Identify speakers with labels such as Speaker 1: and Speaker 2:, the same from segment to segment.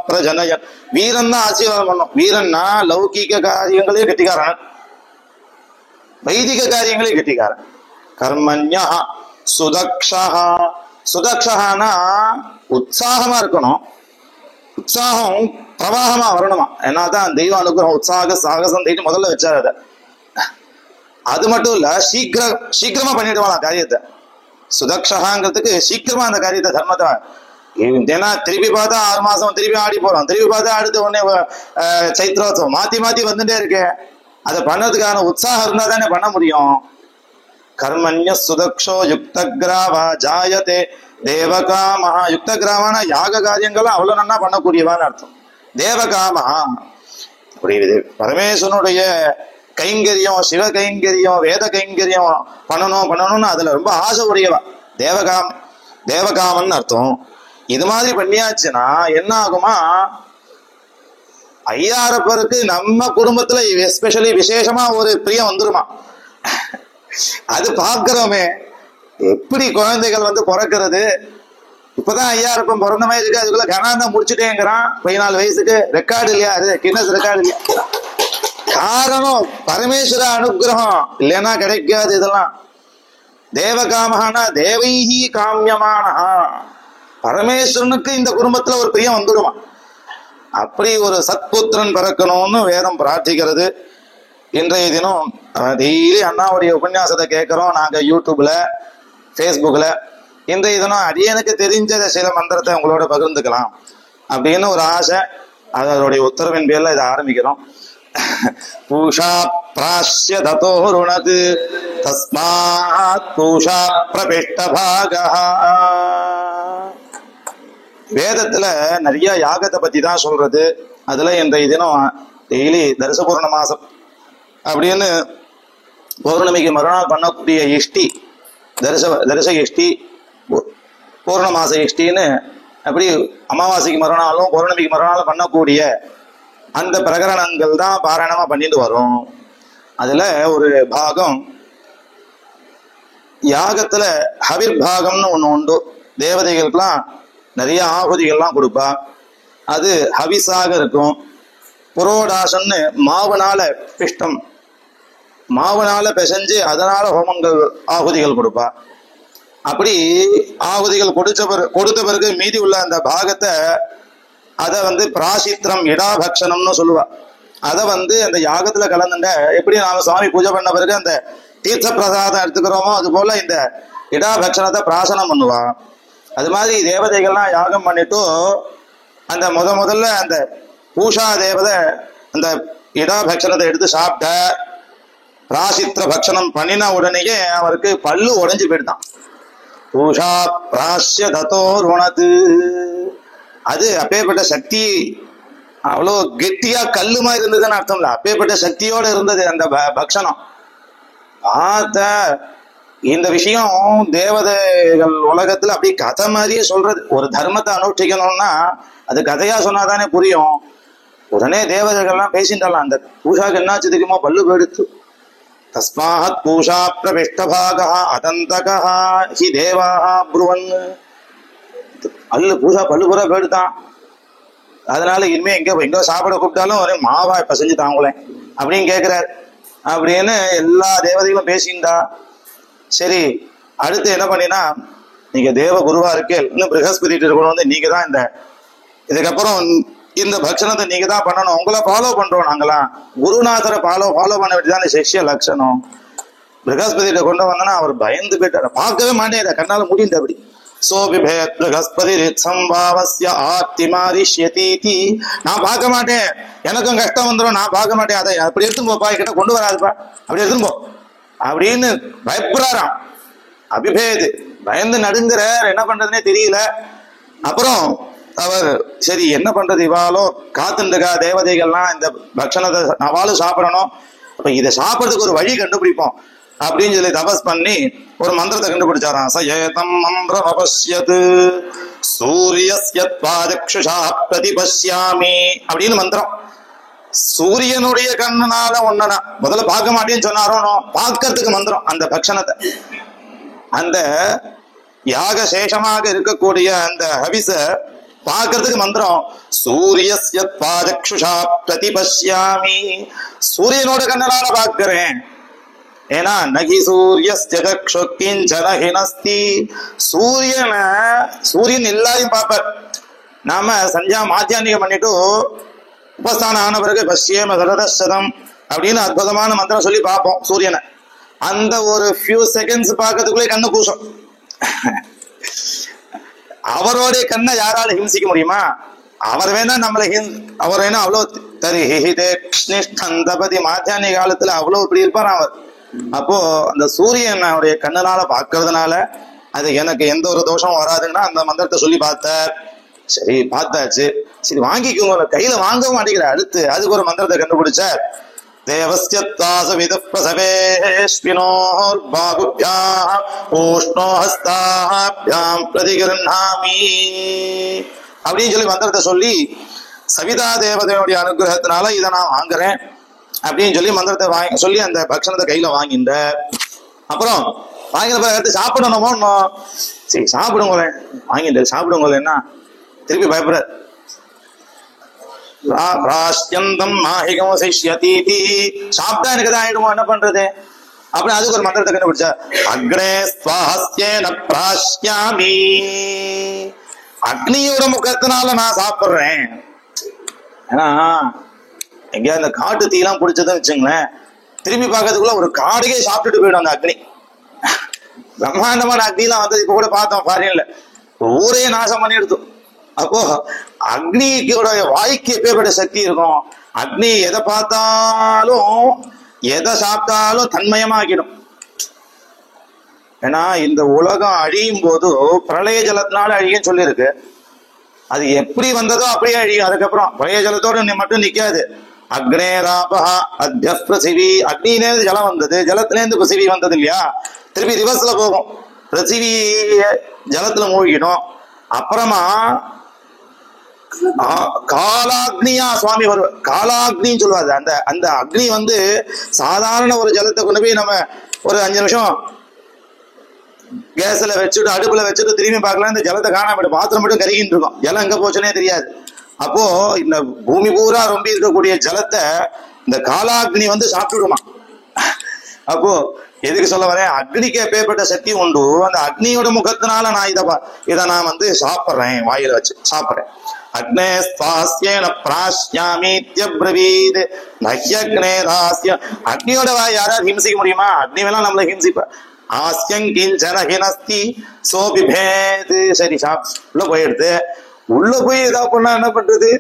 Speaker 1: பிரஜனயன். வீரன் தான் ஆசீர்வாதம் பண்ணும். வீரன்னா லௌகீக காரியங்களே கெட்டிக்காரன், வைதிக காரியங்களே கெட்டிக்காரன். கர்மண்யா சுதக்ஷா. சுதக்ஷானா உற்சாகமா இருக்கணும், உற்சாகம் பிரவாகமா வரணுமா. ஏன்னாதான் தெய்வ அனுகிரகம் உற்சாக சாகசம் தேடி முதல்ல வச்சாரு. அதை அது மட்டும் இல்ல, சீக்கிரமா பண்ணிடுவாங்க காரியத்தை. சுதக்ஷகாங்கிறதுக்கு சீக்கிரமா அந்த காரியத்தை தர்மத்தை. ஏன்னா திருப்பி பார்த்தா 6 மாசம் திருப்பி ஆடி போறோம், திருப்பி பார்த்தா அடுத்த உடனே சைத்ரோத்சவம் மாத்தி மாத்தி வந்துட்டே இருக்கு. அதை பண்ணதுக்கான உற்சாகம் இருந்தா தானே பண்ண முடியும். கர்மண்ய சுதக்ஷோ யுக்தகிராவா ஜாயதே தேவகாமஹா. யுக்தகிராவான யாக காரியங்களும் அவ்வளவு நன்னா பண்ணக்கூடியவான்னு அர்த்தம். தேவகாமஹா புரியுது. பரமேஸ்வரனுடைய கைங்கரியம், சிவ கைங்கரியம், வேத கைங்கரியம் பண்ணணும்னு அதுல ரொம்ப ஆசை உடையவா தேவகாமன் அர்த்தம். இது மாதிரி பண்ணியாச்சுன்னா என்ன ஆகுமா, ஐயாரப்பருக்கு நம்ம குடும்பத்துல எஸ்பெஷலி விசேஷமா ஒரு பிரியம் வந்துருமா. அது பாக்குறோமே, எப்படி குழந்தைகள் பிறக்கிறது. இப்பதான் ஐயாரப்பன் பிறந்த மாதிரி இருக்கு, அதுக்குள்ள கனாந்தம் முடிச்சுட்டேங்கிறான். 14 வயசுக்கு. ரெக்கார்டு இல்லையா அது, கின்னஸ் ரெக்கார்டு இல்லையா. காரணம் பரமேஸ்வர அனுகிரகம் இல்லைன்னா கிடைக்காது இதெல்லாம். தேவகாமஹானா தேவைஹி காமியமானஹா. பரமேஸ்வரனுக்கு இந்த குடும்பத்துல ஒரு பிரியம் வந்துடுமா. அப்படி ஒரு சத்புத்திரன் பிறக்கணும்னு வேதம் பிரார்த்திக்கிறது. இன்றைய தினம் டெய்லி அண்ணாவுடைய உபன்யாசத்தை கேட்கிறோம் நாங்க யூடியூப்ல, ஃபேஸ்புக்ல. இன்றைய தினம் அடியனுக்கு தெரிஞ்ச சில மந்திரத்தை உங்களோட பகிர்ந்துக்கலாம் அப்படின்னு ஒரு ஆசை. அதனுடைய உத்தரவின் பேர்ல இதை ஆரம்பிக்கிறோம். பூஷா பிராஸ்ய ததோ ருணது தஸ்மாத் பூஷா பிரபிஷ்டபாகஹ. வேதத்துல நிறைய யாகத்தை பத்தி தான் சொல்றது. அதுல இன்றைய தினம் டெய்லி தரிச பூர்ண மாசம் அப்படின்னு பௌர்ணமிக்கு மறுநாள் பண்ணக்கூடிய இஷ்டி, தரிச இஷ்டி, பூர்ண மாச இஷ்டின்னு அப்படி அமாவாசைக்கு மறுநாளும் பௌர்ணமிக்கு மறுநாளும் பண்ணக்கூடிய அந்த பிரகரணங்கள் தான் பாராயணமா பண்ணிட்டு வரும். அதுல ஒரு பாகம் யாகத்துல ஹவிர் பாகம்னு ஒண்ணு உண்டு. தேவதைகளுக்கெல்லாம் நிறைய ஆகுதிகள்லாம் கொடுப்பா. அது ஹவிஸாக இருக்கும். புரோடாசன்னு மாவுனால பிஷ்டம், மாவுனால பிசைஞ்சு அதனால ஹோமங்கள் ஆகுதிகள் கொடுப்பா. அப்படி ஆகுதிகள் கொடுத்த பிறகு மீதி உள்ள அந்த பாகத்தை அதை பிராசித்திரம் இடாபக்ஷணம்னு சொல்லுவா. அதை அந்த யாகத்துல கலந்துட்ட எப்படி நாம சுவாமி பூஜை பண்ண பிறகு அந்த தீர்த்த பிரசாதம் எடுத்துக்கிறோமோ அது போல இந்த இடாபக்ஷணத்தை பிராசனம் பண்ணுவா. அது மாதிரி தேவதைகள்லாம் யாகம் பண்ணிட்டு அந்த முதல்ல அந்த பூஷா தேவதை அந்த இடாபக்ஷணத்தை எடுத்து சாப்பிட்ட பிராசித்திர பக்ஷணம் பண்ணின உடனேயே அவருக்கு பல்லு உடைஞ்சு போயிட்டான். பூஷா பிராஸ்ய ததோ ருணது. அது அப்பேற்பட்ட சக்தி, அவ்வளோ கெட்டியா கல்லு மாதிரி இருந்ததுன்னு அர்த்தம் இல்ல, அப்பேற்பட்ட சக்தியோட இருந்தது அந்த பக்ஷணம். பார்த்த இந்த விஷயம் தேவதைகள் உலகத்துல அப்படி கதை மாதிரியே சொல்றது. ஒரு தர்மத்தை அனுஷ்டிக்கணும்னா அது கதையா சொன்னாதானே புரியும். உடனே தேவதைகள்லாம் பேசிட்டாலாம், அந்த பூஷாக்கு என்னாச்சு தெரியுமோ, பல்லு போயிடுத்து. தஸ்மாத் பூஷா பிரபிஷ்டபாகா அதந்தகா ஹி தேவாஹா ப்ருவன். பூஷா பல்லு பூரா போயிடுதான். அதனால இனிமே எங்க சாப்பிட கூப்பிட்டாலும் ஒரே மாவா இப்ப செஞ்சு தாங்களேன் அப்படின்னு கேட்கிறார். அப்படின்னு எல்லா தேவதைகளும் பேசியிருந்தா. சரி, அடுத்து என்ன பண்ணினா, நீங்க தேவ குருவா இருக்கே, இன்னும் பிரகஸ்பதி நீங்க தான் இதுக்கப்புறம் இந்த பக்ஷணத்தை நீங்க தான் பண்ணணும், உங்களை ஃபாலோ பண்றோம் நாங்களாம். குருநாதரை ஃபாலோ பண்ண வேண்டியதான சிஷ்ய லட்சணம். பிரகஸ்பதியிட்ட கொண்டு வந்தனா அவர் பயந்து போயிட்டார், பார்க்கவே மாட்டேன், கண்ணால முடிந்த. அப்படி நான் பார்க்க மாட்டேன், எனக்கும் கஷ்டம் வந்துடும், நான் பார்க்க மாட்டேன், அதை அப்படி எடுத்துன்னு போப்பா, கிட்ட கொண்டு வராதுப்பா, அப்படி எடுத்துன்னு போ அப்படின்னு பயப்படுறாராம். அபிபேது பயந்து நடுங்குற, என்ன பண்றதுன்னே தெரியல. அப்புறம் அவர் சரி என்ன பண்றது, இவாளோ காத்துருக்கா தேவதைகள்லாம் இந்த பக்ஷணத்தை அவளும் சாப்பிடணும், அப்ப இதை சாப்பிடறதுக்கு ஒரு வழி கண்டுபிடிப்போம் அப்படின்னு சொல்லி தபஸ் பண்ணி ஒரு மந்திரத்தை கண்டுபிடிச்சாராம். சயேதம் மந்திரம் அபஷ்யது சூரியஸ்யத்வாதக்ஷுஷா பிரதிபஷ்யாமி அப்படின்னு மந்திரம். சூரியனுடைய கண்ணனால ஒன்னனா முதல்ல பார்க்க மாட்டேன்னு சொன்னாரோ, பார்க்கறதுக்கு மந்திரம் அந்த பக்ஷணத்தை. அந்த யாக சேஷமாக இருக்கக்கூடிய அந்த ஹவிச பாக்குறதுக்கு மந்திரம் சூரியஸ்ய த்வாஜக்ஷுஷா பிரதிபஷ்யாமி, சூரியனோட கண்ணனால பாக்குறேன். ஏன்னா நகி சூரியஸ்ய சக்ஷு கிஞ்சன ஹினஸ்தி, சூரியன் எல்லாரையும் பார்ப்பார். நாம சந்தியா மாத்தியானிகம் பண்ணிட்டு உபஸ்தானம் ஆன பிறகு பஷ்யேம சரதசதம் அப்படின்னு அற்புதமான மந்திரம் சொல்லி பார்ப்போம் சூரியனை. அந்த ஒரு ஃபியூ செகண்ட்ஸ் பார்க்கறதுக்குள்ளே கண்ணு கூசும். அவரோடைய கண்ணை யாரால ஹிம்சிக்க முடியுமா? அவர் வேணா நம்மளை அவர் வேணா அவ்வளவு தரிஹிதேஷ்ணிஷ்டந்தபதி மாத்தியானிக காலத்துல அவ்வளவு இப்படி இருப்பார் அவர். அப்போ அந்த சூரியனுடைய கண்ணனால பார்க்கறதுனால அது எனக்கு எந்த ஒரு தோஷமும் வராதுன்னா அந்த மந்திரத்தை சொல்லி பார்த்தார். சரி பார்த்தாச்சு, சரி வாங்கிக்கோங்க, கையில வாங்கவும் மாட்டேங்கிற. அடுத்து அதுக்கு ஒரு மந்திரத்தை கண்டுபிடிச்சார். அப்படின்னு சொல்லி மந்திரத்தை சொல்லி சவிதா தேவதையுடைய அனுகிரகத்தினால இதை நான் வாங்குறேன் அப்படின்னு சொல்லி மந்திரத்தை வாங்கி சொல்லி அந்த பக்ஷணத்தை கையில வாங்கின்ற அப்புறம் வாங்கின பிறகு எடுத்து சாப்பிடணுமோ, சரி சாப்பிடுங்களேன் வாங்கிட்டு சாப்பிடுங்களேன்னா திருப்பி பயப்படுற. சாப்பிட்டா எனக்கு தான் ஆயிடுமோ, என்ன பண்றது? அப்படி அதுக்கு ஒரு மந்திரத்தை கண்டுபிடிச்சா அக்னே ஸ்வாஹஸ்யேன ப்ராஷ்யாமி, அக்னியோட முகத்தினால நான் சாப்பிடுறேன். ஏன்னா எங்கேயா அந்த காட்டு தீலாம் பிடிச்சதுன்னு வச்சுங்களேன், திரும்பி பார்க்கறதுக்குள்ள ஒரு காடையே சாப்பிட்டுட்டு போயிடும் அந்த அக்னி. பிரம்மாண்டமான அக்னிலாம் வந்து இப்ப கூட பார்த்தோம் ஃபாரின்ல, ஊரே நாசம் பண்ணி எடுத்தோம். அப்போ அக்னியோட வாய்க்கு எப்பேற்பட்ட சக்தி இருக்கும். அக்னி எதை பார்த்தாலும் எதை சாப்பிட்டாலும் தன்மயமாக்கிடும். ஏன்னா இந்த உலகம் அழியும் போது பிரளய ஜலத்தினால அழியும் சொல்லியிருக்கு. அது எப்படி வந்ததோ அப்படியே அழியும். அதுக்கப்புறம் பிரளய ஜலத்தோட மட்டும் நிக்காது. அக்னே ராபஹா அத்ய பிருத்திவி, அக்னியிலேருந்து ஜலம் வந்தது, ஜலத்திலேருந்து பிருத்திவி வந்தது இல்லையா, திருப்பி ரிவர்ஸ்ல போகும். பிருத்திவி ஜலத்துல மூழ்கிடும். அப்புறமா காலாக்னியா சுவாமி வருவார். காலாக்னின்னு சொல்லுவாரு. அந்த அந்த அக்னி வந்து சாதாரண ஒரு ஜலத்தை கொண்டு போய் நம்ம ஒரு 5 நிமிஷம் கேஸ்ல வச்சுட்டு அடுப்புல வச்சுட்டு திரும்பி பார்க்கலாம், இந்த ஜலத்தை காணாம பாத்திரம் மட்டும் கருகின்னு இருக்கும், ஜலம் எங்க போச்சுன்னே தெரியாது. அப்போ இந்த பூமி பூரா ரொம்ப இருக்கக்கூடிய ஜலத்தை இந்த காலாக்னி வந்து சாப்பிட்டுடுமா. அப்போ எதுக்கு சொல்ல வரேன், அக்னிக்கு எப்பேற்பட்ட சக்தி உண்டு. அந்த அக்னியோட முகத்தினால நான் இதை நான் வந்து சாப்பிட்றேன், வாயில வச்சு சாப்பிட்றேன். அக்னே ஸ்வாஸ்யேன ப்ராஷ்யாமித்யப்ரவீத் நஹ்யக்னே ராஸ்ய, அக்னியோட வாய் யாராவது ஹிம்சிக்க முடியுமா? அக்னி வேணா நம்மளை ஹிம்சிப்பா. ஆஸ்யங்கிஞ்சன ஹினஸ்தி சோபிபேத். சரி உள்ள போயிடுது. உள்ள போய் ஏதா பண்ணா என்ன பண்றது?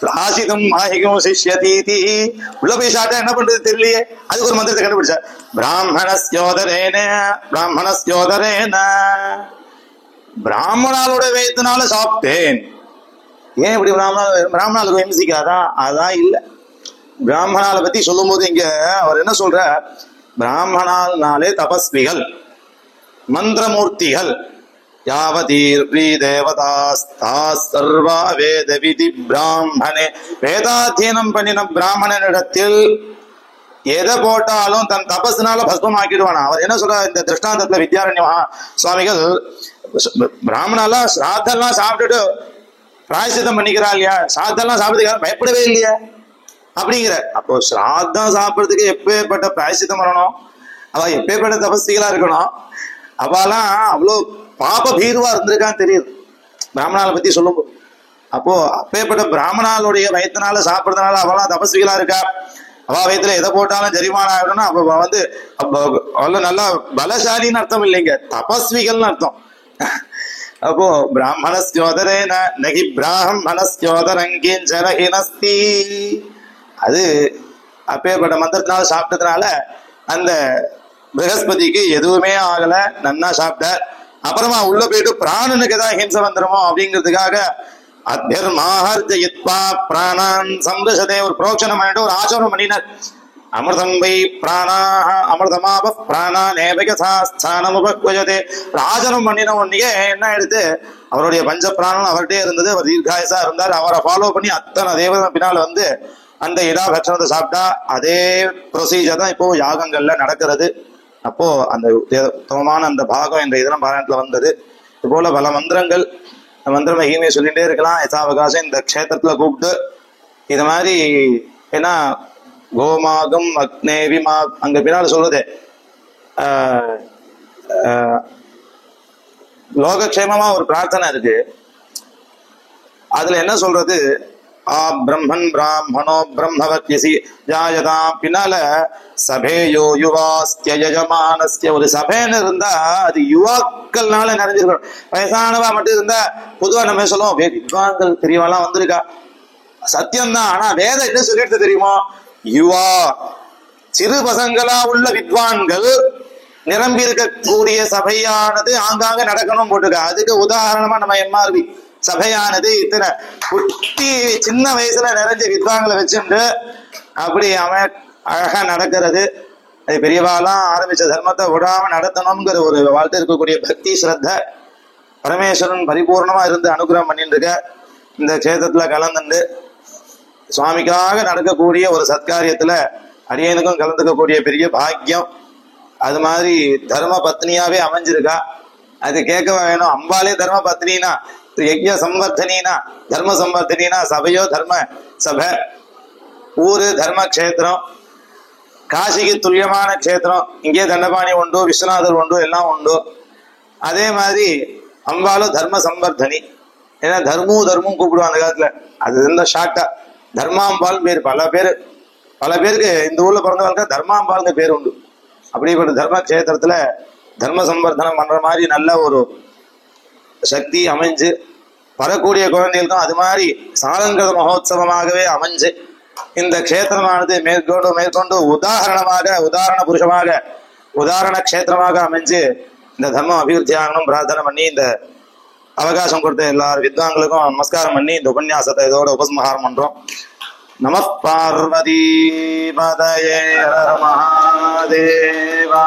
Speaker 1: ராசிதம் மாஹிகம் சிஷ்யதீதி, உள்ள போய் சாட்டா என்ன பண்றது தெரியலையே. அதுக்கு ஒரு மந்திரத்தை கண்டுபிடிச்சா பிராமணஸ்யோதரேன, பிராமணஸ்யோதரேன, பிராமணாலோட வயிற்றுனால சாப்பிட்டேன். ஏன் இப்படி பிராமணாளுக்கு ஹிம்சிக்காதா? அதான் இல்ல. பிராமணால பத்தி சொல்லும் போது இங்க அவர் என்ன சொல்ற, பிராமணால்னாலே தபஸ்விகள், மந்திரமூர்த்திகள், யாவதீர்ப்ரீ தேவதாஸ்தா சர்வா வேத விதி பிராமணே, வேதாத்தியனம் பண்ணின பிராமணனிடத்தில் எதை போட்டாலும் தன் தபஸ்னால பஸ்மமாக்கிடுவானா. அவர் என்ன சொல்ற இந்த திருஷ்டாந்தத்துல வித்யாரண்ய சுவாமிகள், பிராமணால சாத்தெல்லாம் சாப்பிட்டுட்டு பிராயசித்தம் பண்ணிக்கிறா இல்லையா, சாத்தெல்லாம் சாப்பிடுறதுக்கு பயப்படவே இல்லையா அப்படிங்கிற. அப்போ ஸ்ராத்தம் சாப்பிட்றதுக்கு எப்பேற்பட்ட பிராயசித்தம் வரணும், அவ எப்பேற்பட்ட தபஸ்திகளா இருக்கணும். அவெல்லாம் அவ்வளோ பாப பீருவா இருந்திருக்கான்னு தெரியுது பிராமணால பத்தி சொல்லும்போது. அப்போ அப்பேற்பட்ட பிராமணாளுடைய வயத்தினால சாப்பிட்றதுனால அவெல்லாம் தபஸ்விகளா இருக்கா. அவ வயத்துல எதை போட்டாலும் ஜரிமானம் ஆகணும்னா அப்ப வந்து அவ்வளோ நல்லா பலசாலின்னு அர்த்தம் இல்லைங்க, தபஸ்விகள்னு அர்த்தம். அப்போ பிராமணஸ்யோதரேன நகி பிராமணஸ்யோதரங்கிஞ்சன ஹினஸ்தி, அது அப்பேற்பட்ட மந்திரத்தினால சாப்பிட்டதுனால அந்த பிரகஸ்பதிக்கு எதுவுமே ஆகல, நன்னா சாப்பிட்டார். அப்புறமா உள்ள போயிட்டு பிராணனுக்கு ஏதாவது ஹிம்சை வந்துருமோ அப்படிங்கிறதுக்காக அத்தியர்மாஹர்ஜயித்வா பிராணான் சம்ரசதே, ஒரு புரோக்ஷனம் பண்ணிட்டு ஒரு ஆச்சரணம் பண்ணினார். அமிர்தம் வை பிராணாஹ அமிர்தமாப பிராணானேபகசாஸ்தானம் உபக்வஜதே. ஆச்சரணம் பண்ணின உடனே என்ன எடுத்து அவருடைய பஞ்ச பிராணம் அவர்கிட்டே இருந்தது. அவர் தீர்காயசா இருந்தார். அவரை ஃபாலோ பண்ணி அத்தனை தேவதை பின்னால் வந்து அந்த இடா பட்சணத்தை சாப்பிட்டா அதே ப்ரொசீஜர் தான் இப்போ யாகங்கள்ல நடக்கிறது. அப்போ அந்த உத்தமமான அந்த பாகம் என்ற இதெல்லாம் பாராயணத்துல வந்தது. இது போல பல மந்திரங்கள் மந்திர மகிமையை சொல்லிட்டே இருக்கலாம். யசாவகாசம் இந்த க்ஷேத்திரத்துல கூப்பிட்டு இது மாதிரி ஏன்னா கோமாகம் அக்னேவிமா அங்க பின்னால் சொல்றது லோகக்ஷேமமா ஒரு பிரார்த்தனை இருக்கு. அதுல என்ன சொல்றது, பிரம்மன் பிராமணோ பிரம்மவத்யசி ஜாயதாம் பின்னால சபேயோ யுவாஸ்ய யஜமானஸ்ய ஒரு சபைன்னு இருந்தா அது யுவாக்கள்னால நிறைஞ்சிருக்கணும். வயசானவா மட்டும் இருந்தா பொதுவா நம்ம சொல்லுவோம் வித்வான்கள் தெரியவாலாம் வந்திருக்கா, சத்தியம்தான். ஆனா வேதம் என்ன சொல்லிட்டு தெரியுமோ, யுவா சிறு பசங்களா உள்ள வித்வான்கள் நிரம்பி இருக்கக்கூடிய சபையானது ஆங்காங்க நடக்கணும் போட்டுக்க. அதுக்கு உதாரணமா நம்ம எம்ஆர்வி சபையானது இத்தனை குட்டி சின்ன வயசுல நிறைஞ்ச வித்வான்களை வச்சுட்டு அப்படி அழகா நடக்கிறது. அது பெரியவாலாம் ஆரம்பிச்ச தர்மத்தை விடாம நடத்தணுங்கிற ஒரு வாழ்க்கை இருக்கக்கூடிய பக்தி ஸ்ரத்த பரமேஸ்வரன் பரிபூர்ணமா இருந்து அனுகிரகம் பண்ணிட்டு இருக்க. இந்த க்ஷேத்திரத்துல கலந்துண்டு சுவாமிக்காக நடக்கக்கூடிய ஒரு சத்காரியத்துல அடியனுக்கும் கலந்துக்கக்கூடிய பெரிய பாக்கியம். அது மாதிரி தர்ம பத்னியாவே அமைஞ்சிருக்கா. அது கேட்க வேணும். அம்பாலே தர்ம பத்னினா, யஜ்ய சம்வர்த்தனா, தர்ம சம்வர்த்தனா, சபையோ தர்ம சபை, ஊரு தர்ம கஷேத்திரம், காசிக்கு துல்லியமான கஷேத்திரம். இங்கே தண்டபாணி உண்டு, விஸ்வநாதர் உண்டு, எல்லாம் உண்டு. அதே மாதிரி அம்பாலும் தர்ம சம்வர்த்தனி. ஏன்னா தர்மம் கூப்பிடுவாங்க அந்த காலத்துல. அது இருந்தா ஷார்ட்டா தர்மாம்பால் பேர். பல பேருக்கு இந்த ஊர்ல பிறந்தவங்களுக்கு தர்மாம்பால்ங்க பேர் உண்டு. அப்படிப்பட்ட தர்ம கஷேத்திரத்துல தர்ம சம்பர்த்தனம் பண்ற மாதிரி நல்ல ஒரு சக்தி அமைஞ்சு வரக்கூடிய குழந்தைகளுக்கும் அது மாதிரி சாலங்கிருத மகோத்சவமாகவே அமைஞ்சு இந்த க்ஷேத்திரமானது மேற்கொண்டு உதாரண புருஷமாக உதாரண க்ஷேத்திரமாக அமைஞ்சு இந்த தர்மம் அபிவிருத்தி ஆகணும் பிரார்த்தனை பண்ணி இந்த அவகாசம் கொடுத்த எல்லாரும் வித்வான்களுக்கும் நமஸ்காரம் பண்ணி இந்த உபன்யாசத்தை இதோட உபசம்ஹாரம் பண்றோம். நம பார்வதி பதயே மகாதேவா.